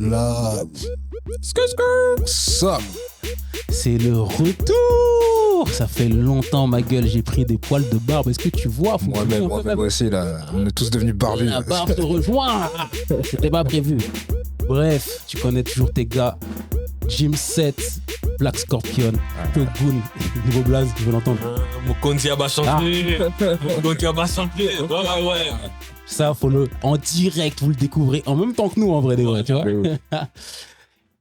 là. Ça. C'est le retour. Ça fait longtemps, ma gueule, j'ai pris des poils de barbe. Est-ce que tu vois? Moi-même aussi, là, on est tous devenus barbus. La barbe te rejoint. C'était pas prévu. Bref, tu connais toujours tes gars. Jim 7, Black Scorpion, Togun, Nouveau Blaze, tu veux l'entendre? Mokonzi a chanté. Mokonzi a chanté. Ouais. Ça, faut en direct, vous le découvrez en même temps que nous, en vrai, des vrais, tu vois.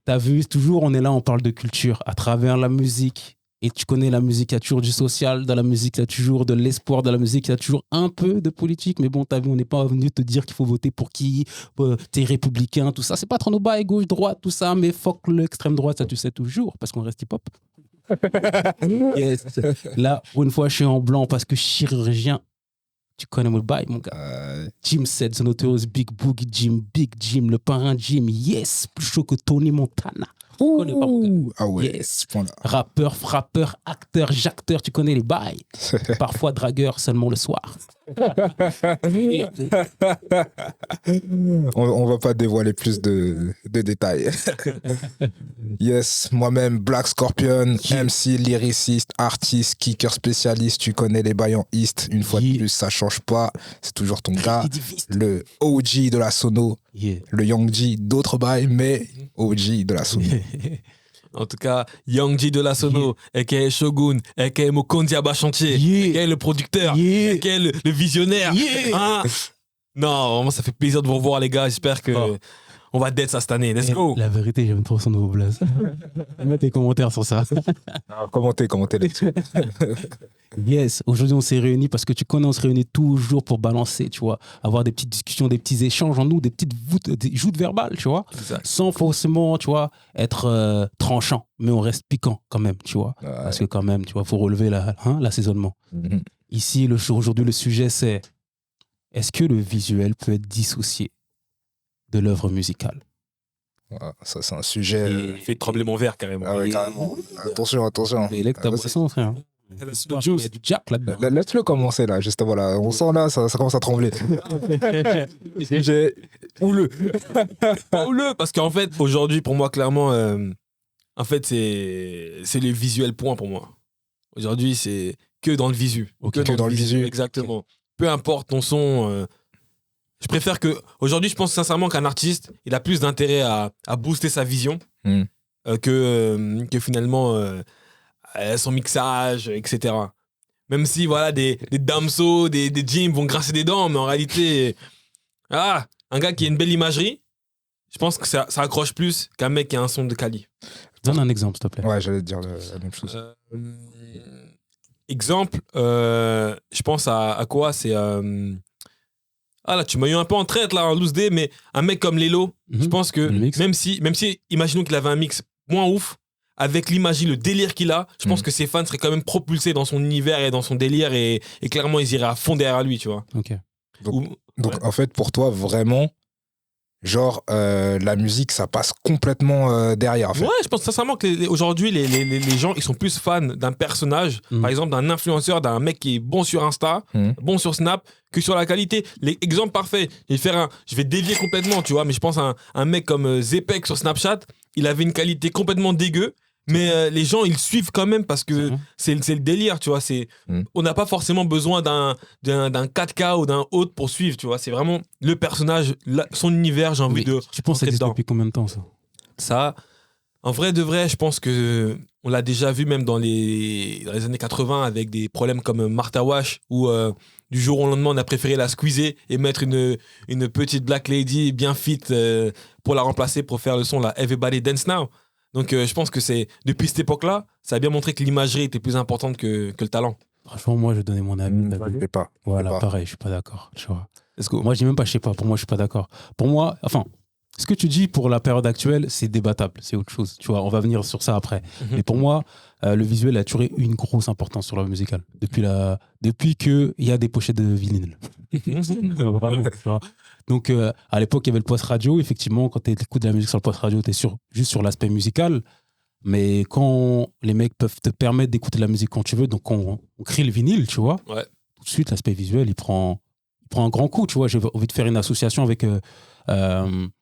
T'as vu, toujours, on est là, on parle de culture à travers la musique. Et tu connais la musique, il y a toujours du social dans la musique, il y a toujours de l'espoir dans la musique, il y a toujours un peu de politique. Mais bon, t'as vu, on n'est pas venu te dire qu'il faut voter pour qui, t'es républicain, tout ça. C'est pas trop nos bails, gauche, droite, tout ça. Mais fuck l'extrême droite, ça tu sais toujours, parce qu'on reste hip-hop. Yes. Là, pour une fois, je suis en blanc parce que chirurgien, tu connais mon bail, mon gars. Jim 7, The Notorious Big Boogie Jim, Big Jim, le parrain Jim, yes, plus chaud que Tony Montana. Ah ouais, yes. ce point-là. Rappeur, frappeur, acteur, jacteur, tu connais les bails. Parfois dragueur seulement le soir. On va pas dévoiler plus de détails. Yes, moi-même, Black Scorpion, MC, lyriciste, artiste, kicker spécialiste, tu connais les bails en East. Une fois de plus, ça change pas. C'est toujours ton gars. Le OG de la sono. Le Young G d'autres bails, mais OG de la sono. En tout cas, Young G de la Sono, aka Shogun, aka Mokonzi Abachantier, aka le producteur, aka le visionnaire. Hein? Non, vraiment, ça fait plaisir de vous revoir, les gars. J'espère que on va dead ça cette année. Let's go. La vérité, j'aime trop son nouveau blaze. Mets tes commentaires sur ça. Commentez les Yes, aujourd'hui on s'est réunis parce que tu connais, on se réunit toujours pour balancer, tu vois, avoir des petites discussions, des petits échanges en nous, des petites joutes verbales, tu vois, sans forcément, tu vois, être tranchant, mais on reste piquant quand même, tu vois, parce que quand même, tu vois, faut relever l'assaisonnement. Ici, aujourd'hui, le sujet c'est, est-ce que le visuel peut être dissocié de l'œuvre musicale? Ça, c'est un sujet... Il fait trembler mon verre, carrément. Ah ouais, carrément. Attention. Et là que ta boisson, frère. Il y a du jack là-dedans. Laisse-le commencer là, justement là. On sent là, ça commence à trembler. Houleux. Houleux, parce qu'en fait, aujourd'hui, pour moi, clairement, en fait, c'est le visuel point pour moi. Aujourd'hui, c'est que dans le visu. Okay. Que dans le visu. Exactement. Okay. Peu importe ton son. Je préfère que. Aujourd'hui, je pense sincèrement qu'un artiste, il a plus d'intérêt à booster sa vision que finalement. Son mixage, etc. Même si voilà, des Damso, des Jim vont grincer des dents, mais en réalité, un gars qui a une belle imagerie, je pense que ça accroche plus qu'un mec qui a un son de quali. Donne un exemple, s'il te plaît. Ouais, j'allais te dire la même chose. Exemple, je pense à quoi? C'est... là, tu m'as eu un peu en traite, là, en loose day, mais un mec comme Lelo, je pense que même si, imaginons qu'il avait un mix moins ouf, avec l'imagerie, le délire qu'il a, je pense que ses fans seraient quand même propulsés dans son univers et dans son délire et clairement, ils iraient à fond derrière lui, tu vois. Ok. Donc en fait, pour toi, vraiment, genre, la musique, ça passe complètement derrière, en fait. Ouais, je pense sincèrement qu'aujourd'hui, les gens, ils sont plus fans d'un personnage, par exemple, d'un influenceur, d'un mec qui est bon sur Insta, bon sur Snap, que sur la qualité. L'exemple parfait, je vais dévier complètement, tu vois, mais je pense à un mec comme Zepek sur Snapchat, il avait une qualité complètement dégueu, mais les gens, ils suivent quand même parce que c'est le délire, tu vois. On n'a pas forcément besoin d'un 4K ou d'un autre pour suivre, tu vois. C'est vraiment le personnage, son univers, j'ai envie de... Tu penses que ça existe depuis combien de temps, ça? Ça, en vrai de vrai, je pense que on l'a déjà vu même dans les années 80 avec des problèmes comme Martha Wash où du jour au lendemain, on a préféré la squeezer et mettre une petite black lady bien fit pour la remplacer, pour faire le son, là, Everybody Dance Now. Donc, je pense que depuis cette époque-là, ça a bien montré que l'imagerie était plus importante que le talent. Franchement, moi, je donnais mon avis. Je sais pas. Voilà, pareil, je suis pas d'accord. Tu vois. Moi, je dis même pas, je sais pas. Pour moi, je suis pas d'accord. Pour moi, ce que tu dis pour la période actuelle, c'est débattable. C'est autre chose. Tu vois, on va venir sur ça après. Mais pour moi, le visuel a toujours eu une grosse importance sur l'œuvre musicale. Depuis qu'il y a des pochettes de vinyle. Donc, à l'époque, il y avait le post radio. Effectivement, quand tu écoutes de la musique sur le post radio, tu es juste sur l'aspect musical. Mais quand les mecs peuvent te permettre d'écouter de la musique quand tu veux, donc on crée le vinyle, tu vois. Ouais. Tout de suite, l'aspect visuel, il prend un grand coup, tu vois. J'ai envie de faire une association avec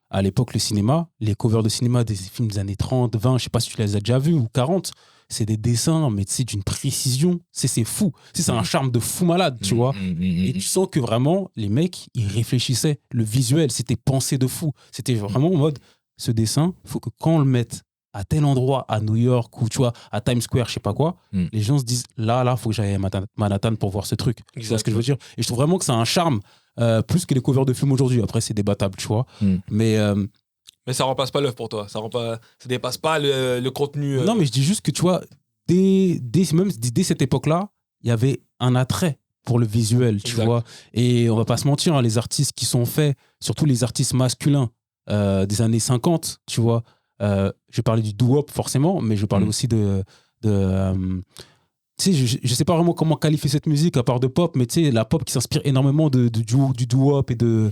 à l'époque, le cinéma, les covers de cinéma des films des années 30, 20, je sais pas si tu les as déjà vus, ou 40, c'est des dessins, mais c'est d'une précision, c'est fou. C'est un charme de fou malade, tu vois. Et tu sens que vraiment, les mecs, ils réfléchissaient. Le visuel, c'était pensé de fou. C'était vraiment en mode, ce dessin, il faut que quand on le mette à tel endroit, à New York, ou tu vois, à Times Square, je sais pas quoi, les gens se disent, là, faut que j'aille à Manhattan pour voir ce truc. Tu vois ce que je veux dire? Et je trouve vraiment que c'est un charme, plus que les covers de films aujourd'hui. Après, c'est débattable, tu vois. Mais ça remplace pas l'œuvre pour toi. Ça dépasse pas le contenu. Non, mais je dis juste que tu vois, dès cette époque-là, il y avait un attrait pour le visuel, tu vois. Et on va pas se mentir, hein, les artistes qui sont faits, surtout les artistes masculins des années 50, tu vois. Je parlais du doo-wop forcément, mais je parlais aussi de tu sais, je sais pas vraiment comment qualifier cette musique à part de pop, mais tu sais, la pop qui s'inspire énormément du doo-wop et des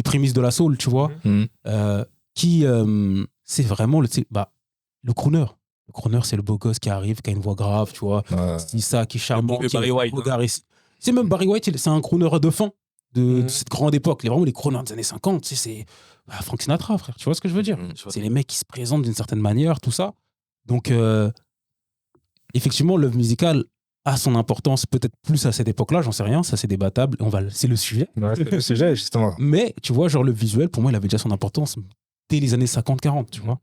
prémices de la soul, tu vois. C'est vraiment le crooner. Le crooner, c'est le beau gosse qui arrive, qui a une voix grave, tu vois. C'est ça, qui est charmant. Barry White. C'est même Barry White, c'est un crooner de fin de cette grande époque. Vraiment, les crooners des années 50, tu sais, c'est Frank Sinatra, frère. Tu vois ce que je veux dire? C'est les mecs qui se présentent d'une certaine manière, tout ça. Donc, effectivement, l'œuvre musicale a son importance, peut-être plus à cette époque-là, j'en sais rien, ça c'est débattable. C'est le sujet. Ouais, c'est le sujet, justement. Mais, tu vois, genre le visuel, pour moi, il avait déjà son importance dès les années 50-40, tu vois.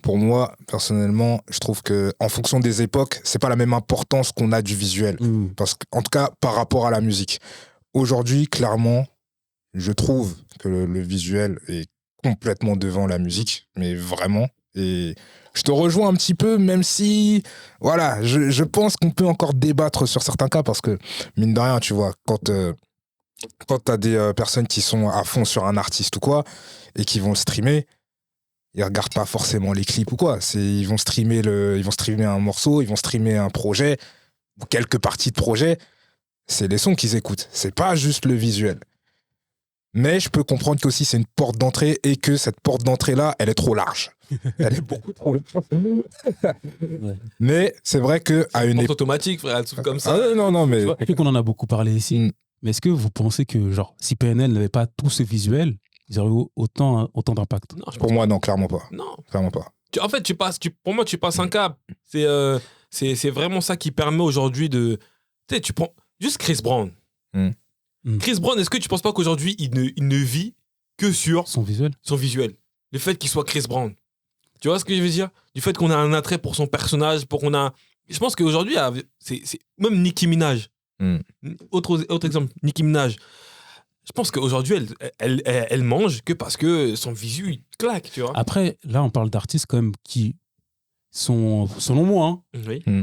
Pour moi, personnellement, je trouve que en fonction des époques, c'est pas la même importance qu'on a du visuel. Parce qu'en tout cas, par rapport à la musique. Aujourd'hui, clairement, je trouve que le visuel est complètement devant la musique, mais vraiment. Et je te rejoins un petit peu, même si, voilà, je pense qu'on peut encore débattre sur certains cas, parce que, mine de rien, tu vois, quand t'as des personnes qui sont à fond sur un artiste ou quoi, et qui vont le streamer, ils regardent pas forcément les clips ou quoi. Ils vont streamer un morceau, ils vont streamer un projet, ou quelques parties de projet. C'est les sons qu'ils écoutent. C'est pas juste le visuel. Mais je peux comprendre qu'aussi c'est une porte d'entrée et que cette porte d'entrée-là, elle est trop large. Elle est beaucoup trop large. Mais c'est vrai qu'à une époque... automatique, frère, elle souffle comme ça. Non, mais... Je sais qu'on en a beaucoup parlé ici. Mais est-ce que vous pensez que, genre, si PNL n'avait pas tout ce visuel, ils auraient eu autant d'impact? Pour moi, non, clairement pas. Non. Clairement pas. En fait, pour moi, tu passes un cap. C'est vraiment ça qui permet aujourd'hui de... Tu sais, tu prends... Juste Chris Brown. Chris Brown, est-ce que tu penses pas qu'aujourd'hui, il ne vit que sur son visuel? Le fait qu'il soit Chris Brown. Tu vois ce que je veux dire? Du fait qu'on a un attrait pour son personnage, je pense qu'aujourd'hui, c'est même Nicki Minaj. Autre exemple, Nicki Minaj. Je pense qu'aujourd'hui, elle mange que parce que son visu, il claque, tu vois. Après, là, on parle d'artistes quand même qui sont, selon moi,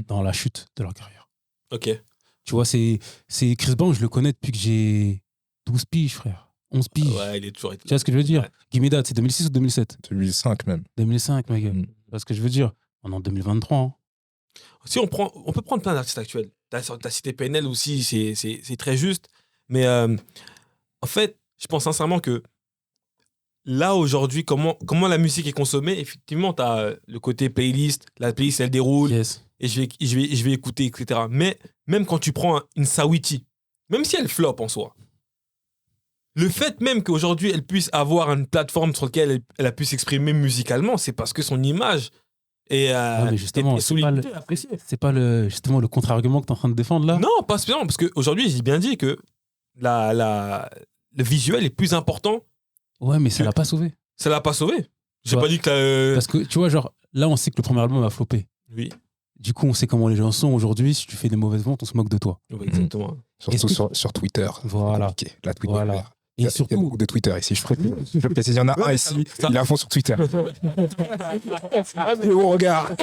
dans la chute de leur carrière. Ok. Tu vois, c'est Chris Brown, je le connais depuis que j'ai 12 piges, frère. 11 piges. Ouais, il est toujours... Tu vois ce que je veux dire? Ouais. Give me that, c'est 2006 ou 2007? 2005 même. 2005, mec. Tu vois ce que je veux dire? On est en 2023. Hein. Si on peut prendre plein d'artistes actuels. T'as cité PNL aussi, c'est très juste. Mais en fait, je pense sincèrement que là, aujourd'hui, comment la musique est consommée, effectivement, t'as le côté playlist, la playlist, elle déroule, et je vais écouter, etc. Mais même quand tu prends une Saweetie, même si elle flop en soi, le fait même qu'aujourd'hui, elle puisse avoir une plateforme sur laquelle elle a pu s'exprimer musicalement, c'est parce que son image est justement, c'est pas justement le contre-argument que tu es en train de défendre là? Non, pas spécialement, parce qu'aujourd'hui, j'ai bien dit que le visuel est plus important. Ouais, mais ça l'a pas sauvé. Ça l'a pas sauvé. J'ai pas dit que parce que tu vois, genre, là, on sait que le premier album va flopper. Oui. Du coup, on sait comment les gens sont aujourd'hui. Si tu fais des mauvaises ventes, on se moque de toi. Oui, exactement. Surtout sur Twitter. Voilà. La Twitter. Voilà. Et Il surtout, y a beaucoup de Twitter ici. Je précise, il y en a un ici, il est à fond sur Twitter. Mais on regarde.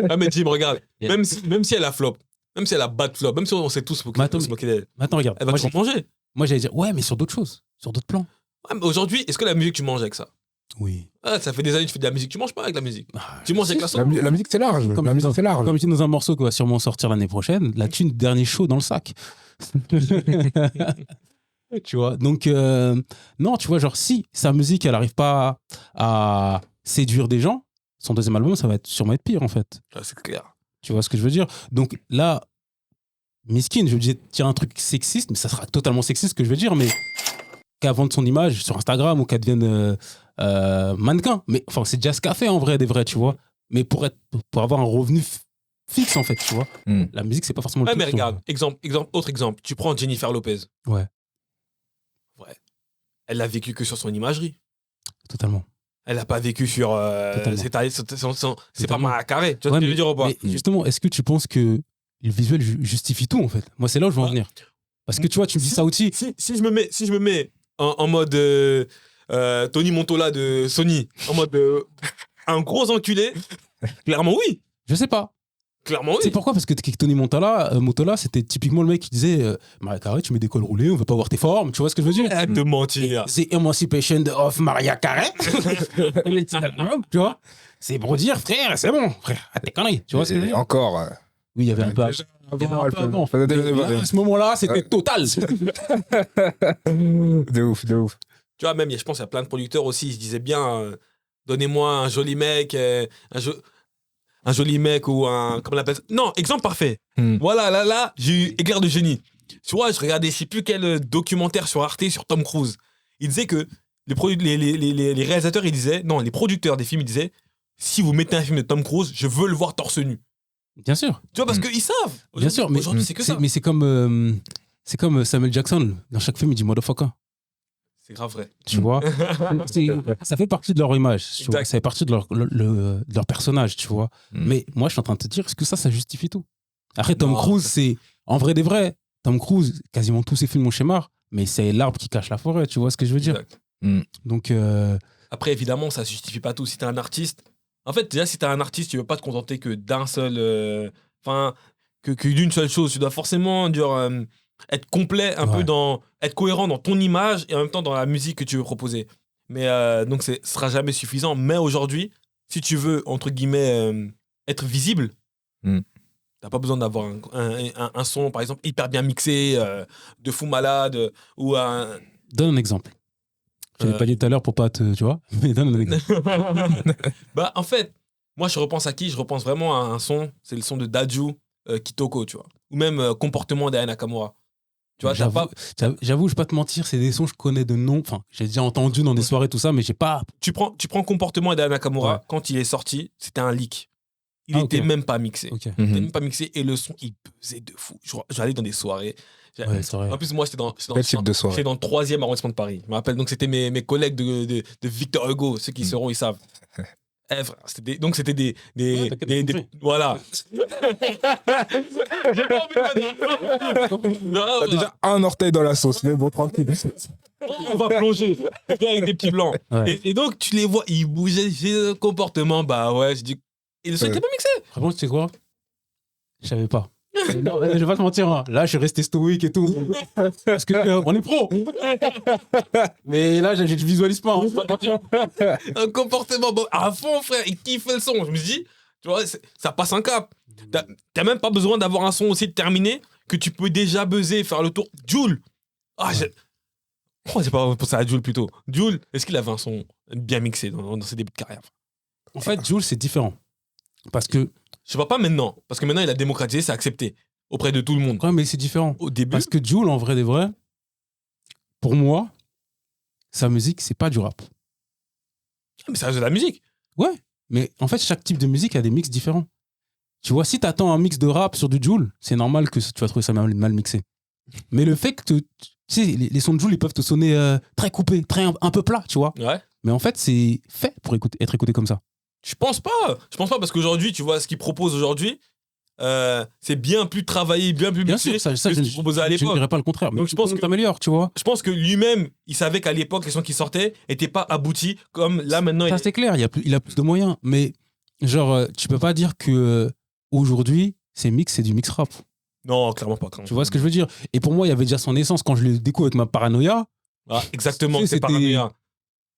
Ah, mais Jim, regarde. Même si elle a flop, même si elle a bad flop, même si on sait tous se moquer d'elle. Maintenant, regarde. Elle va toujours manger. Moi, j'allais dire, ouais, mais sur d'autres choses, sur d'autres plans. Ouais, mais aujourd'hui, est-ce que la musique, tu manges avec ça? Oui. Ah, ça fait des années que tu fais de la musique, tu manges pas avec la musique. Tu manges avec la sauce. La musique, c'est large. Comme je dis dans un morceau qui va sûrement sortir l'année prochaine, la thune, dernier show dans le sac. Tu vois, donc, non, tu vois, genre, si sa musique, elle n'arrive pas à séduire des gens, son deuxième album, ça va sûrement être pire, en fait. Ah, c'est clair. Tu vois ce que je veux dire? Donc là, Miskin, je vais dire un truc sexiste, mais ça sera totalement sexiste ce que je veux dire, mais qu'à vendre son image sur Instagram ou qu'elle devienne mannequin. Mais enfin, c'est déjà ce qu'a fait en vrai, des vrais, tu vois. Mais pour avoir un revenu fixe, en fait, tu vois. La musique, c'est pas forcément le Ouais, truc. mais regarde, autre exemple. Tu prends Jennifer Lopez. Ouais. Elle l'a vécu que sur son imagerie. Totalement. Elle n'a pas vécu sur. C'est pas Mariah Carey. Tu vois ce que je veux dire ou pas? Mais justement, est-ce que tu penses que le visuel justifie tout, en fait? Moi, c'est là où je veux en venir. Parce que tu vois, tu me dis ça aussi. Si je me mets en mode Tony Montola de Sony, en mode un gros enculé, clairement oui. Je sais pas. Clairement oui. C'est pourquoi? Parce que Tony Montola, c'était typiquement le mec qui disait Mariah Carey, tu mets des cols roulés, on veut pas voir tes formes. Tu vois ce que je veux dire? Arrête de mentir. The Emancipation of Mariah Carey. Tu vois? C'est pour dire, frère, c'est bon, frère, à tes conneries. Tu vois ce que je veux dire? Encore. Oui, il y avait un peu avant. À ce moment-là, c'était total. De ouf. Tu vois, même, je pense qu'il y a plein de producteurs aussi, ils se disaient bien, donnez-moi un joli mec, un joli mec ou un... Comment on appelle ça? Non, exemple parfait. Voilà, là, j'ai eu éclair de génie. Tu vois, je regardais, je sais plus quel documentaire sur Arte sur Tom Cruise. Il disait que les réalisateurs, ils disaient... Non, les producteurs des films, ils disaient, si vous mettez un film de Tom Cruise, je veux le voir torse nu. Bien sûr. Tu vois, parce qu'ils savent. Bien sûr, mais aujourd'hui, c'est que ça. Mais c'est comme Samuel Jackson. Dans chaque film, il dit motherfucker. C'est grave vrai. Tu vois, ça fait partie de leur image, tu vois, ça fait partie de leur personnage, tu vois. Mais moi, je suis en train de te dire, est-ce que ça justifie tout? Après, Tom Cruise, c'est en vrai des vrais. Tom Cruise, quasiment tous ses films ont schéma, mais c'est l'arbre qui cache la forêt, tu vois ce que je veux dire? Donc, après, évidemment, ça justifie pas tout. Si t'es un artiste, en fait, déjà, si t'es un artiste, tu veux pas te contenter que d'un seul, que d'une seule chose. Tu dois forcément être complet un peu être cohérent dans ton image et en même temps dans la musique que tu veux proposer. Mais donc ce sera jamais suffisant. Mais aujourd'hui, si tu veux entre guillemets être visible, t'as pas besoin d'avoir un son par exemple hyper bien mixé, de fou malade ou un... Donne un exemple. Je l'ai pas dit tout à l'heure pour pas te, tu vois, mais donne un exemple. Bah en fait, moi je repense à qui? Je repense vraiment à un son, c'est le son de Dadju, Kitoko, tu vois, ou même Comportement d'Aya Nakamura. Tu vois, j'avoue, je vais pas te mentir, c'est des sons que je connais de nom. Enfin, j'ai déjà entendu dans des soirées, tout ça, mais j'ai pas. Tu prends Comportement d'Aya Nakamura, quand il est sorti, c'était un leak. Il était même pas mixé. Il était même pas mixé et le son, il pesait de fou. J'allais dans des soirées. Ouais, c'est vrai. En plus, moi, j'étais dans Quel type de soirée? le 3e arrondissement de Paris. Je me rappelle, donc c'était mes collègues de Victor Hugo, ceux qui seront, ils savent. Donc c'était des voilà. J'ai pas envie de T'as déjà un orteil dans la sauce, mais bon, tranquille. On va plonger avec des petits blancs. Ouais. Et donc tu les vois, ils bougeaient, j'ai un comportement, bah ouais, je dis. Et le son était pas mixé. Vraiment, tu sais quoi? Je savais pas. Non, je vais pas te mentir, hein. Là, je suis resté stoïque et tout. Parce que on est pro. Mais là, je visualise pas. Hein. Un comportement à fond, frère. Il kiffe le son. Je me dis, tu vois, ça passe un cap. T'as même pas besoin d'avoir un son aussi terminé que tu peux déjà buzzer, faire le tour. Jul. Pourquoi j'ai pas pensé à Jul plutôt? Jul, est-ce qu'il avait un son bien mixé dans ses débuts de carrière? En fait, Jul, c'est différent. Parce que. Je sais pas maintenant. Parce que maintenant, il a démocratisé, c'est accepté auprès de tout le monde. Ouais, mais c'est différent. Au début. Parce que Jul, en vrai des vrais, pour moi, sa musique, c'est pas du rap. Mais ça reste de la musique. Ouais. Mais en fait, chaque type de musique a des mix différents. Tu vois, si t'attends un mix de rap sur du Jul, c'est normal que tu vas trouver ça mal mixé. Mais le fait que tu sais, les sons de Jul, ils peuvent te sonner très coupés, un peu plat, tu vois. Ouais. Mais en fait, c'est fait pour être écouté comme ça. Je pense pas parce qu'aujourd'hui, tu vois, ce qu'ils proposent aujourd'hui, c'est bien plus travaillé, bien plus Bien mixé sûr, ça, que ce qu'ils proposaient à je ne l'époque. dirais pas le contraire. Mais Donc je pense que t'améliores, tu vois. Je pense que lui-même, il savait qu'à l'époque, les sons qui sortaient n'étaient pas aboutis comme là maintenant. Ça, c'est clair, il a plus de moyens. Mais genre, tu peux pas dire que aujourd'hui, c'est du mix rap. Non, clairement pas. Tu vois ce que je veux dire? Et pour moi, il y avait déjà son essence quand je le découvre avec ma paranoïa. Ah, exactement, Tu sais, c'est paranoïa.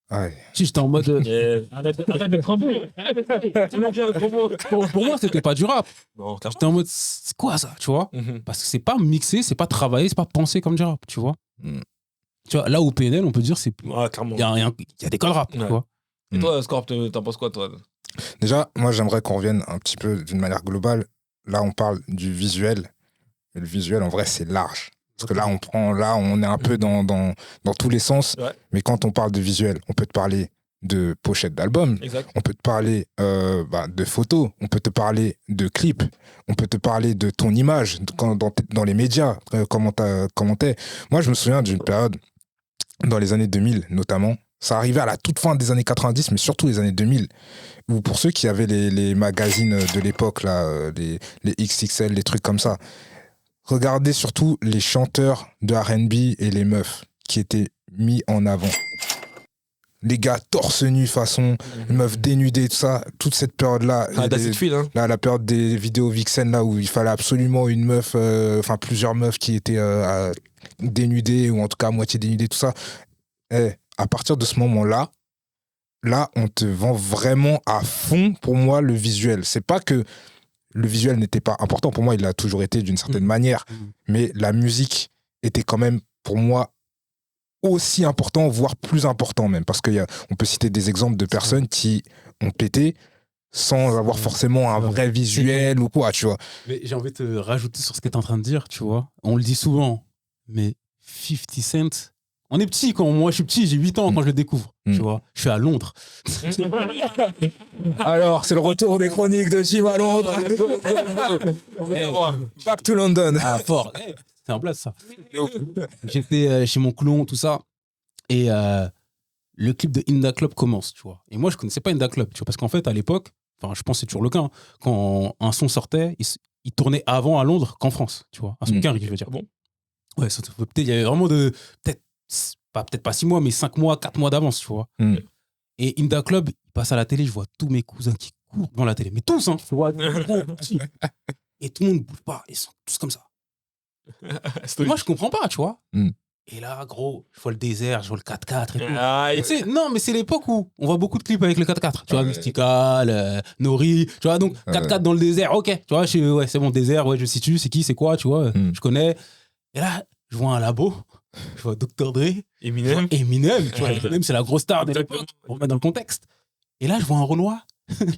Ouais. Si j'étais en mode. Arrête d'être un peu. Pour moi, c'était pas du rap. Non, clairement. J'étais en mode, c'est quoi ça, tu vois? Mhm. Parce que c'est pas mixé, c'est pas travaillé, c'est pas pensé comme du rap, tu vois? Tu vois, là où PNL, on peut dire, Ouais, clairement. il y a des codes rap, tu vois? Et toi, Scorp, t'en penses quoi, toi? Déjà, moi, j'aimerais qu'on revienne un petit peu d'une manière globale. Là, on parle du visuel. Et le visuel, en vrai, c'est large. Parce que là, on est un peu dans tous les sens. Ouais. Mais quand on parle de visuel, on peut te parler de pochettes d'albums, Exact. on peut te parler de photos, on peut te parler de clips, on peut te parler de ton image dans les médias, comment t'es. Moi, je me souviens d'une période, dans les années 2000 notamment, ça arrivait à la toute fin des années 90, mais surtout les années 2000, où pour ceux qui avaient les magazines de l'époque, là, les XXL, les trucs comme ça, regardez surtout les chanteurs de R&B et les meufs qui étaient mis en avant. Les gars torse nu façon, meufs dénudées, tout ça, toute cette période-là. La période des vidéos Vixen, là, où il fallait absolument une meuf, plusieurs meufs qui étaient dénudées, ou en tout cas à moitié dénudées, tout ça. À partir de ce moment-là, on te vend vraiment à fond, pour moi, le visuel. C'est pas que le visuel n'était pas important, pour moi, il a toujours été d'une certaine manière, mais la musique était quand même, pour moi, aussi important, voire plus important même, parce qu'on peut citer des exemples de personnes qui ont pété sans avoir forcément un vrai visuel ou quoi, tu vois. Mais j'ai envie de te rajouter sur ce que tu es en train de dire, tu vois. On le dit souvent, mais 50 Cent, on est petit, moi je suis petit, j'ai 8 ans quand je le découvre, tu vois. Je suis à Londres. Alors, c'est le retour des chroniques de Jim à Londres. Back to London. Ah, fort. C'est en place, ça. J'étais chez mon clone, tout ça. Et le clip de Inda Club commence, tu vois. Et moi, je connaissais pas Inda Club, tu vois, parce qu'en fait, à l'époque, je pense que c'est toujours le cas, hein, quand un son sortait, il tournait avant à Londres qu'en France, tu vois. Un son qu'un, je veux dire. Bon. Ouais, peut-être, il y avait vraiment peut-être pas 6 mois, mais 5 mois, 4 mois d'avance, tu vois. Et Inda Club, il passe à la télé, je vois tous mes cousins qui courent devant la télé. Mais tous, hein. Et tout le monde ne bouge pas. Ils sont tous comme ça. Moi, je comprends pas, tu vois. Et là, gros, je vois le désert, je vois le 4x4 et tout. Non, mais c'est l'époque où on voit beaucoup de clips avec le 4x4. Tu vois, Mystical, Nori, tu vois, donc 4x4 dans le désert, ok. Tu vois, c'est bon, désert, ouais, je situe, c'est qui, c'est quoi, tu vois, je connais. Et là, je vois un labo, je vois Dr. Dre, Eminem, tu vois, Eminem, c'est la grosse star de l'époque, pour remettre dans le contexte. Et là, je vois un Renoir.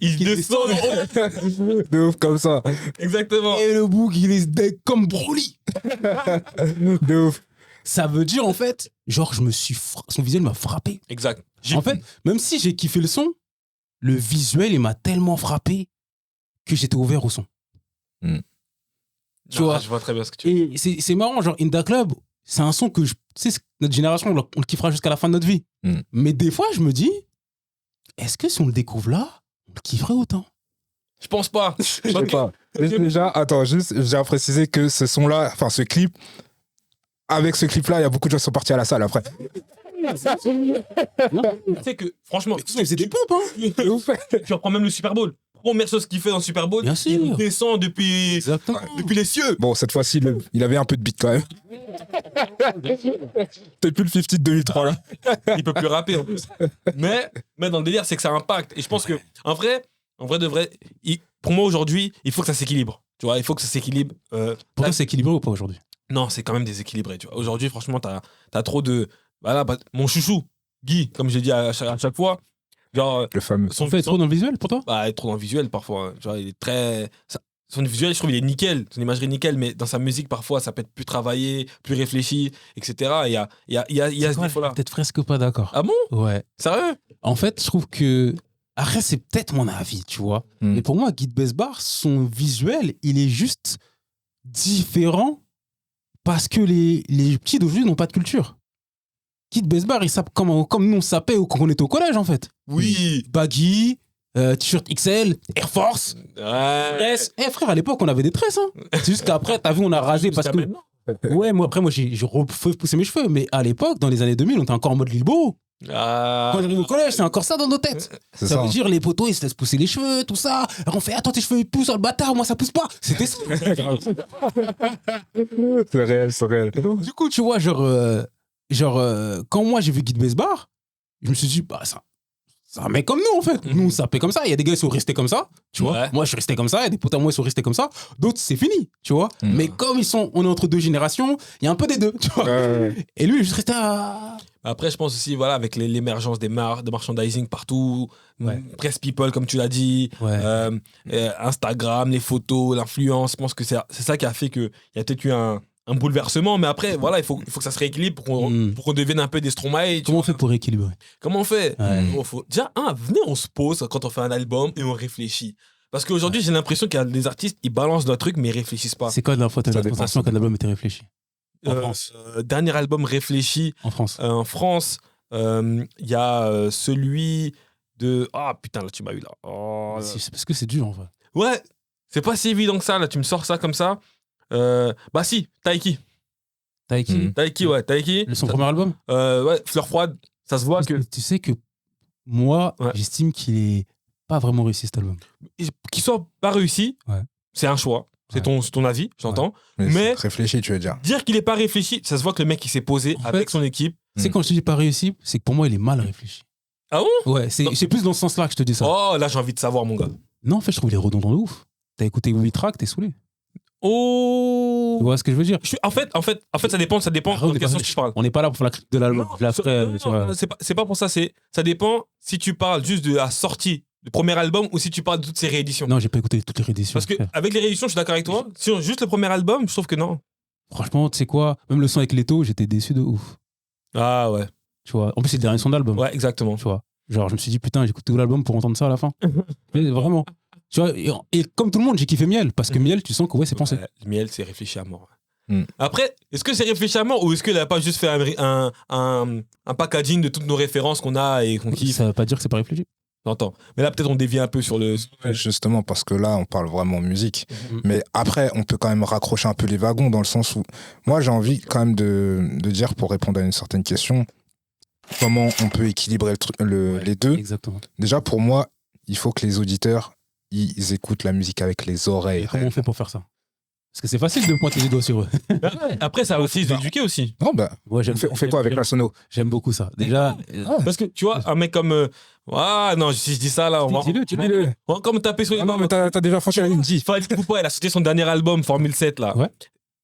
Il descend de ouf comme ça. Exactement. Et le bouc, il est dead comme Broly. De ouf. Ça veut dire, en fait, genre, son visuel m'a frappé. Exact. En fait, même si j'ai kiffé le son, le visuel, il m'a tellement frappé que j'étais ouvert au son. Tu vois, je vois très bien ce que tu veux. Et c'est marrant, genre, Inda Club, c'est un son que, tu sais, notre génération, on le kiffera jusqu'à la fin de notre vie. Mais des fois, je me dis, est-ce que si on le découvre là, on le kifferait autant? Je pense pas. Je sais pas. Déjà, attends, j'ai à préciser que ce son-là, ce clip, avec ce clip-là, il y a beaucoup de gens qui sont partis à la salle après. Tu sais que, franchement, c'est des pompes, hein. Tu reprends même le Super Bowl. Première chose qu'il fait dans le Super Bowl, bien sûr. Il descend depuis les cieux. Bon, cette fois-ci, il avait un peu de beat quand même. T'es plus le 50 de 2003 là. Il peut plus rapper en plus. Mais dans le délire, c'est que ça impacte. Et je pense que, en vrai de vrai, pour moi aujourd'hui, il faut que ça s'équilibre. Tu vois, il faut que ça s'équilibre. Pour toi, c'est équilibré ou pas aujourd'hui? Non, c'est quand même déséquilibré. Tu vois, aujourd'hui, franchement, t'as trop de. Voilà, mon chouchou, Guy, comme j'ai dit à chaque fois. Genre, le fameux. Son fait trop dans le visuel pour toi? Bah, trop dans le visuel parfois. Genre, il est très. Son visuel, je trouve, il est nickel. Son imagerie nickel, mais dans sa musique, parfois, ça peut être plus travaillé, plus réfléchi, etc. Et il y a ce défaut-là. Peut-être presque pas d'accord. Ah bon? Ouais. Sérieux? En fait, je trouve que. Après, c'est peut-être mon avis, tu vois. Mais pour moi, Guy de Besbar, son visuel, il est juste différent parce que les petits d'aujourd'hui n'ont pas de culture. Guy de Besbar, il sape comme nous on sapait quand on était au collège, en fait. Oui. Baggy, t-shirt XL, Air Force. Ouais. Frère, à l'époque, on avait des tresses. Hein. C'est juste qu'après, t'as vu, on a rasé parce que. Maintenant. Ouais, moi, j'ai poussé mes cheveux. Mais à l'époque, dans les années 2000, on était encore en mode Lilbo. Quand j'arrive au collège, c'est encore ça dans nos têtes. Ça veut dire, les potos, ils se laissent pousser les cheveux, tout ça. Alors on fait, attends, tes cheveux, ils poussent, le bâtard, moi, ça pousse pas. C'était ça. C'est réel. Du coup, tu vois, quand moi, j'ai vu Guy de Besbar, je me suis dit, bah, ça. C'est un mec comme nous, en fait. Nous, ça paie comme ça. Il y a des gars qui sont restés comme ça, tu vois. Ouais. Moi, je suis resté comme ça. Il y a des potes à moi qui sont restés comme ça. D'autres, c'est fini, tu vois. Mais comme on est entre deux générations, il y a un peu des deux, tu vois. Et lui, il est juste resté à... Après, je pense aussi, voilà, avec l'émergence de merchandising partout, Press People, comme tu l'as dit, Instagram, les photos, l'influence, je pense que c'est ça qui a fait qu'il y a peut-être eu un un bouleversement, mais après, voilà, il faut que ça se rééquilibre pour qu'on devienne un peu des Stromae. Comment on fait pour rééquilibrer? Comment on fait? Déjà, venez, on se pose quand on fait un album et on réfléchit. Parce qu'aujourd'hui, j'ai l'impression qu'il y a des artistes, ils balancent leur truc, mais ils réfléchissent pas. C'est quoi la fois la sensation qu'un album était réfléchi? En France. Dernier album réfléchi. En France. En France, il y a celui de... Ah, putain, là, tu m'as eu là. Oh, là. C'est parce que c'est dur, en vrai. Ouais, c'est pas si évident que ça, là. Tu me sors ça comme ça. Bah si, Taiki. Taiki, ouais, Taiki. Son premier album? Ouais, Fleur froide. Ça se voit que... Tu sais que moi, j'estime qu'il est pas vraiment réussi, cet album. Qu'il soit pas réussi, c'est un choix. C'est ton avis, j'entends. Mais réfléchi, tu veux dire. Dire qu'il est pas réfléchi, ça se voit que le mec, il s'est posé avec son équipe. C'est quand je te dis pas réussi, c'est que pour moi, il est mal réfléchi. Ah bon? Ouais, c'est plus dans ce sens-là que je te dis ça. Oh, là, j'ai envie de savoir, mon gars. Non, en fait, je trouve qu'il est redondant de ouf. T'as écouté 8 tracks, t'es saoulé. Oh. Tu vois ce que je veux dire? En fait, ça dépend de quelle sens tu parles. On n'est pas là pour faire la critique de l'album. C'est pas pour ça. Ça dépend si tu parles juste de la sortie du premier album ou si tu parles de toutes ces rééditions. Non, j'ai pas écouté toutes les rééditions. Parce qu'avec les rééditions, je suis d'accord avec toi. Si juste le premier album, je trouve que non. Franchement, tu sais quoi? Même le son avec Leto, j'étais déçu de ouf. Ah ouais. Tu vois? En plus, c'est le dernier son d'album. Ouais, exactement. Tu vois? Genre, je me suis dit, putain, j'écoute tout l'album pour entendre ça à la fin. Mais vraiment. Tu vois, et comme tout le monde, j'ai kiffé Miel. Parce que Miel, tu sens que c'est pensé. Miel, c'est réfléchi à mort. Après, est-ce que c'est réfléchi à mort ou est-ce qu'il n'a pas juste fait un packaging de toutes nos références qu'on a et qu'on kiffe? Ça veut pas dire que c'est pas réfléchi. J'entends. Mais là, peut-être on dévie un peu sur le... Justement, parce que là, on parle vraiment musique. Mais après, on peut quand même raccrocher un peu les wagons dans le sens où... Moi, j'ai envie quand même de dire, pour répondre à une certaine question, comment on peut équilibrer les deux. Exactement. Déjà, pour moi, il faut que les auditeurs, ils écoutent la musique avec les oreilles. Et comment on fait pour faire ça? Parce que c'est facile de pointer les doigts sur eux. Après, ça va aussi s'éduquer aussi. Non, bah, on fait quoi avec la sono? J'aime beaucoup ça. Déjà... Parce que, tu vois, un mec comme... Ah non, si je dis ça, là, on va... Dis-le. On va comme taper sur les... Non, mais t'as déjà franchi la ligne, dis. Farid Poupa, il a sorti son dernier album, Formule 7, là. Ouais.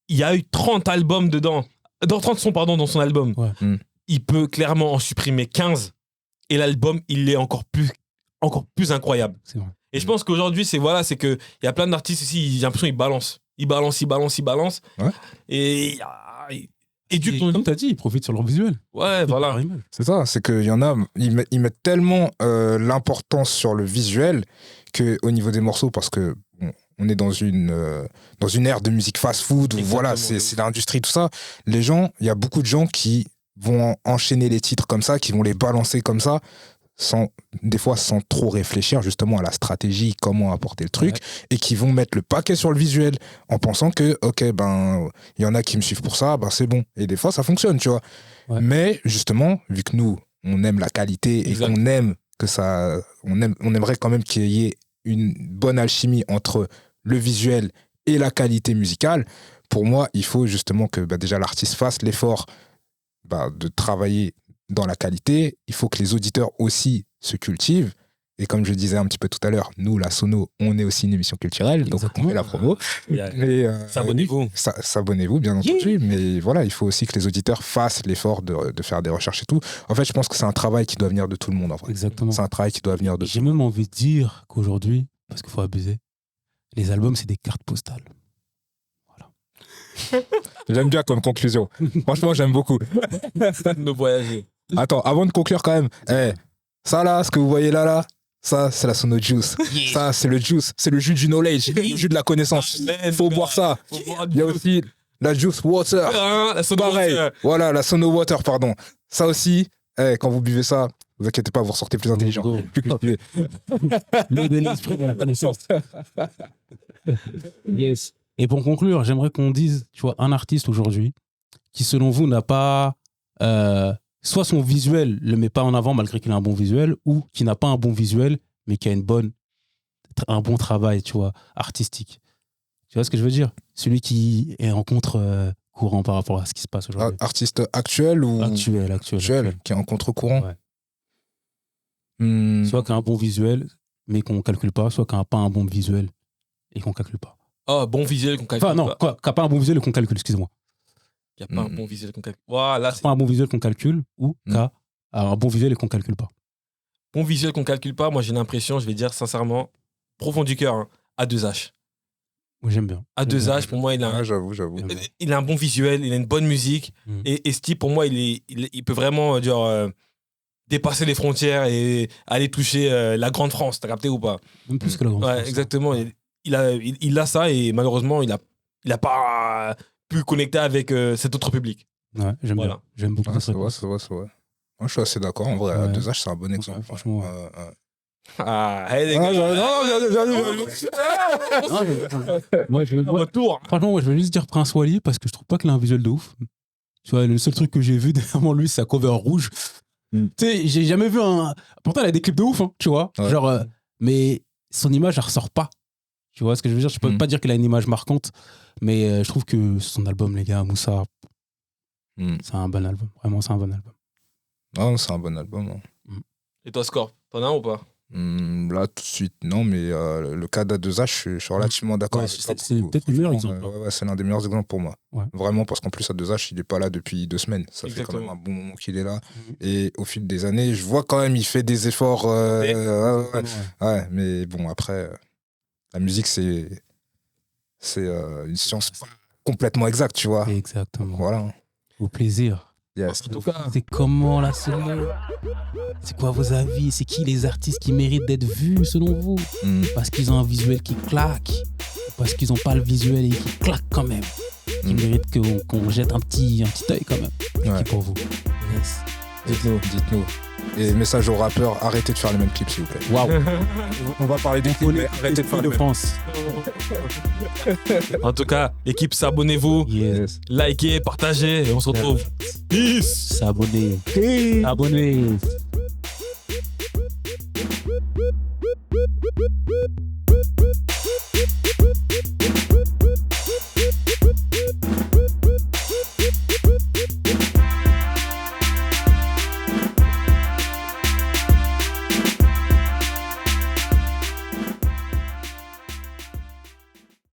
Il y a eu 30 albums dedans. 30 sons, pardon, dans son album. Ouais. Il peut clairement en supprimer 15. Et l'album, il est encore plus incroyable. C'est vrai. Et je pense qu'aujourd'hui, c'est que il y a plein d'artistes ici, j'ai l'impression qu'ils balancent. Ils balancent. Ouais. Et comme t'as dit, ils profitent sur leur visuel. Ouais, voilà. C'est ça, c'est qu'il y en a, ils mettent tellement l'importance sur le visuel qu'au niveau des morceaux, parce que on est dans une ère de musique fast-food où voilà, c'est l'industrie, tout ça. Les gens, il y a beaucoup de gens qui vont enchaîner les titres comme ça, qui vont les balancer comme ça, des fois sans trop réfléchir justement à la stratégie, comment apporter le truc, et qui vont mettre le paquet sur le visuel en pensant que, ok, ben, il y en a qui me suivent pour ça, ben c'est bon. Et des fois, ça fonctionne, tu vois. Ouais. Mais justement, vu que nous, on aime la qualité et qu'on aime que ça, on aimerait quand même qu'il y ait une bonne alchimie entre le visuel et la qualité musicale. Pour moi, il faut justement que déjà l'artiste fasse l'effort de travailler dans la qualité. Il faut que les auditeurs aussi se cultivent. Et comme je disais un petit peu tout à l'heure, nous, la Sono, on est aussi une émission culturelle. Exactement. Donc on fait la promo. S'abonnez-vous. S'abonnez-vous, bien entendu. Mais voilà, il faut aussi que les auditeurs fassent l'effort de faire des recherches et tout. En fait, je pense que c'est un travail qui doit venir de tout le monde, en vrai. Exactement. C'est un travail qui doit venir de J'ai même envie de dire qu'aujourd'hui, parce qu'il faut abuser, les albums, c'est des cartes postales. J'aime bien comme conclusion. Franchement, j'aime beaucoup. De voyager. Attends, avant de conclure quand même, ça là, ce que vous voyez là, ça c'est la Sono Juice. Ça c'est le juice, c'est le jus du knowledge, le jus de la connaissance. Il faut boire ça. Il y a aussi la Juice Water. La Sono Pareil. Water. Voilà, la Sono Water, pardon. Ça aussi, quand vous buvez ça, vous inquiétez pas, vous ressortez plus intelligent. Plus cultivé. Le de l'esprit de la connaissance. Yes. Et pour conclure, j'aimerais qu'on dise, tu vois, un artiste aujourd'hui qui, selon vous, n'a pas... soit son visuel le met pas en avant malgré qu'il a un bon visuel, ou qui n'a pas un bon visuel, mais qui a un bon travail, tu vois, artistique. Tu vois ce que je veux dire? Celui qui est en contre-courant par rapport à ce qui se passe aujourd'hui. Artiste actuel ou... Actuel. Qui est en contre-courant. Ouais. Soit qui a un bon visuel, mais qu'on calcule pas, soit qui n'a pas un bon visuel et qu'on calcule pas. Oh, bon visuel qu'on calcule. Enfin, non, qui n'a pas un bon visuel et qu'on calcule, excuse-moi. Qui n'a pas un bon visuel qu'on calcule. Voilà, pas un bon visuel qu'on calcule ou qui a un bon visuel et qu'on calcule pas. Bon visuel qu'on calcule pas, moi j'ai l'impression, je vais dire sincèrement, profond du cœur, A2H. Moi, j'aime bien. A2H, pour moi, il a, J'avoue. il a un bon visuel, il a une bonne musique. Et ce type, pour moi, il peut vraiment dépasser les frontières et aller toucher la grande France. T'as capté ou pas? Même plus que la grande France. Ouais, exactement. Il a ça et malheureusement, il a pas pu connecter avec cet autre public. Ouais, j'aime bien. J'aime beaucoup ça. C'est vrai. Moi, je suis assez d'accord. En vrai, A2H, c'est un bon exemple. Franchement. Hey, les gars. Retour. Franchement, moi, je vais juste dire Prince Wally parce que je trouve pas qu'il a un visuel de ouf. Tu vois, le seul truc que j'ai vu derrière lui, c'est sa cover rouge. Tu sais, j'ai jamais vu un. Pourtant, il a des clips de ouf, hein, tu vois. Ouais. Genre, mais son image, elle ressort pas. Tu vois ce que je veux dire? Je peux pas dire qu'il a une image marquante, mais je trouve que son album, les gars, Moussa, c'est un bon album. Vraiment, c'est un bon album. Non, c'est un bon album. Hein. Et toi, Score, t'en as un ou pas? Là, tout de suite, non, mais le cas d'A2H, je suis relativement d'accord. Ouais, c'est peut-être le meilleur exemple. Ouais, c'est l'un des meilleurs exemples pour moi. Ouais. Vraiment, parce qu'en plus, A2H, il n'est pas là depuis 2 semaines. Ça fait quand même un bon moment qu'il est là. Et au fil des années, je vois quand même, il fait des efforts. Ouais, mais bon, après, la musique, c'est une science pas complètement exacte, tu vois. Exactement. Voilà. Au plaisir. Yes. En tout cas, c'est comment là selon? C'est quoi vos avis? C'est qui les artistes qui méritent d'être vus selon vous? Parce qu'ils ont un visuel qui claque, parce qu'ils n'ont pas le visuel et qui claque quand même, qui méritent qu'on jette un petit œil quand même. Ouais. Qui pour vous? Yes. Dites-nous. Et message aux rappeurs, arrêtez de faire les mêmes clips s'il vous plaît. Waouh. On va parler des clips, mais arrêtez de faire les mêmes. En tout cas, l'équipe, s'abonnez-vous, likez, partagez et on se retrouve. Peace. S'abonner.